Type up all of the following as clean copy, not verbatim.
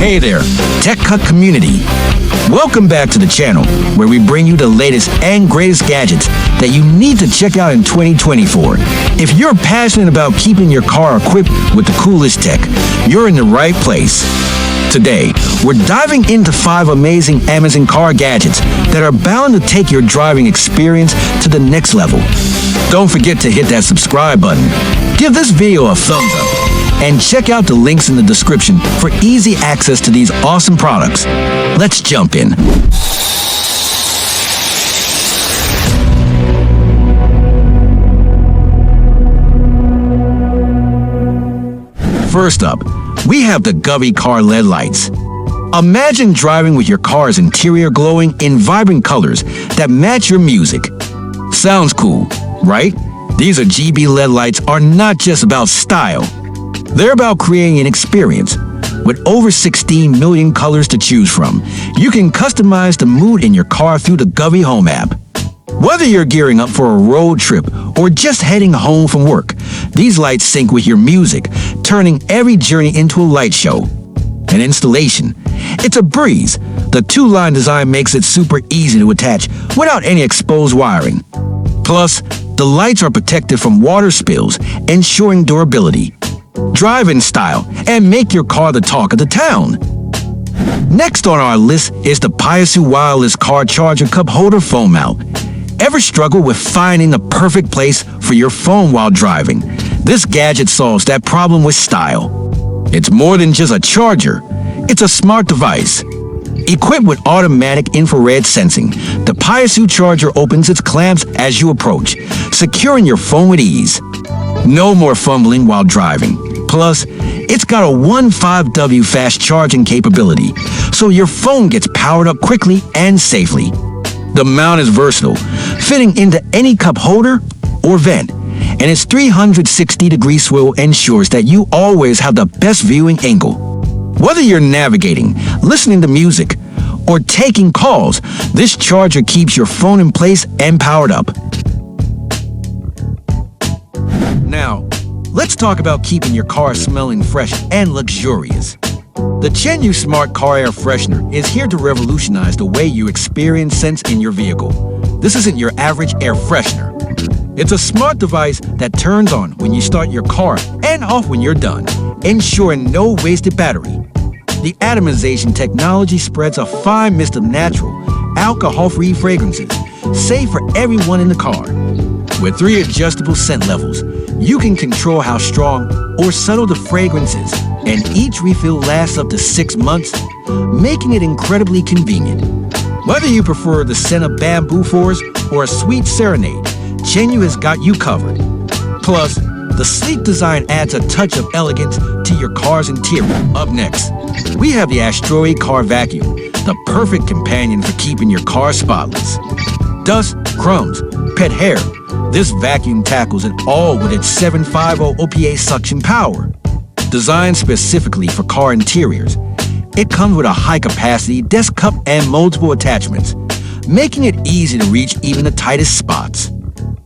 Hey there, Tech Kutt community. Welcome back to the channel where we bring you the latest and greatest gadgets that you need to check out in 2024. If you're passionate about keeping your car equipped with the coolest tech, you're in the right place. Today, we're diving into 5 amazing Amazon car gadgets that are bound to take your driving experience to the next level. Don't forget to hit that subscribe button, give this video a thumbs up, and check out the links in the description for easy access to these awesome products. Let's jump in. First up, we have the Govy car LED lights. Imagine driving with your car's interior glowing in vibrant colors that match your music. Sounds cool, right? These RGB LED lights are not just about style. They're about creating an experience. With over 16 million colors to choose from, you can customize the mood in your car through the Govy Home app. Whether you're gearing up for a road trip or just heading home from work, these lights sync with your music, turning every journey into a light show. An installation. It's a breeze. The 2-line design makes it super easy to attach without any exposed wiring. Plus, the lights are protected from water spills, ensuring durability. Drive in style and make your car the talk of the town. Next on our list is the Piasu Wireless Car Charger Cup Holder Phone Mount. Ever struggle with finding the perfect place for your phone while driving? This gadget solves that problem with style. It's more than just a charger. It's a smart device. Equipped with automatic infrared sensing, the Piasu charger opens its clamps as you approach, securing your phone with ease. No more fumbling while driving. Plus, it's got a 1.5W fast charging capability, so your phone gets powered up quickly and safely. The mount is versatile, fitting into any cup holder or vent, and its 360-degree swivel ensures that you always have the best viewing angle. Whether you're navigating, listening to music, or taking calls, this charger keeps your phone in place and powered up. Now, let's talk about keeping your car smelling fresh and luxurious. The Chenyu Smart Car Air Freshener is here to revolutionize the way you experience scents in your vehicle. This isn't your average air freshener. It's a smart device that turns on when you start your car and off when you're done, ensuring no wasted battery. The atomization technology spreads a fine mist of natural, alcohol-free fragrances, safe for everyone in the car. With 3 adjustable scent levels, you can control how strong or subtle the fragrance is, and each refill lasts up to 6 months, making it incredibly convenient. Whether you prefer the scent of bamboo forest or a sweet serenade, Chenyu has got you covered. Plus, the sleek design adds a touch of elegance to your car's interior. Up next, we have the Asteroid Car Vacuum, the perfect companion for keeping your car spotless. Dust, crumbs, pet hair. This vacuum tackles it all with its 750 OPA suction power. Designed specifically for car interiors, it comes with a high-capacity desk cup and multiple attachments, making it easy to reach even the tightest spots.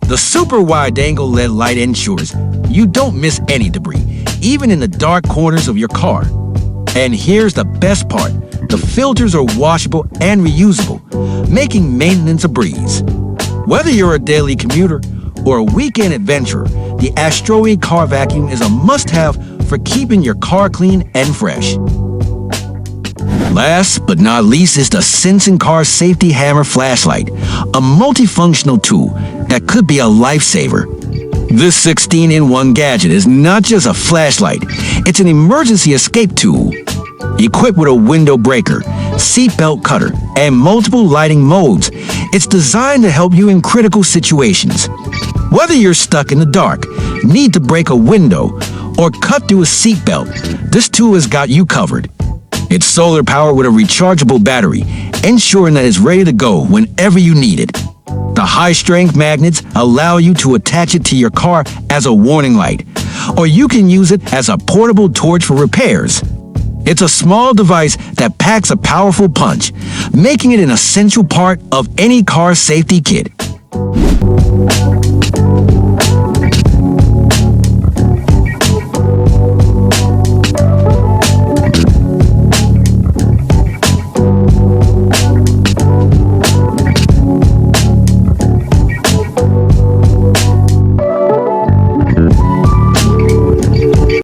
The super wide-angle LED light ensures you don't miss any debris, even in the dark corners of your car. And here's the best part. The filters are washable and reusable, making maintenance a breeze. Whether you're a daily commuter or a weekend adventurer, the Asteroid Car Vacuum is a must-have for keeping your car clean and fresh. Last but not least is the Sense Car Safety Hammer Flashlight, a multifunctional tool that could be a lifesaver. This 16-in-1 gadget is not just a flashlight, it's an emergency escape tool. Equipped with a window breaker, seatbelt cutter, and multiple lighting modes, it's designed to help you in critical situations. Whether you're stuck in the dark, need to break a window, or cut through a seatbelt, this tool has got you covered. It's solar powered with a rechargeable battery, ensuring that it's ready to go whenever you need it. The high-strength magnets allow you to attach it to your car as a warning light, or you can use it as a portable torch for repairs. It's a small device that packs a powerful punch, making it an essential part of any car safety kit.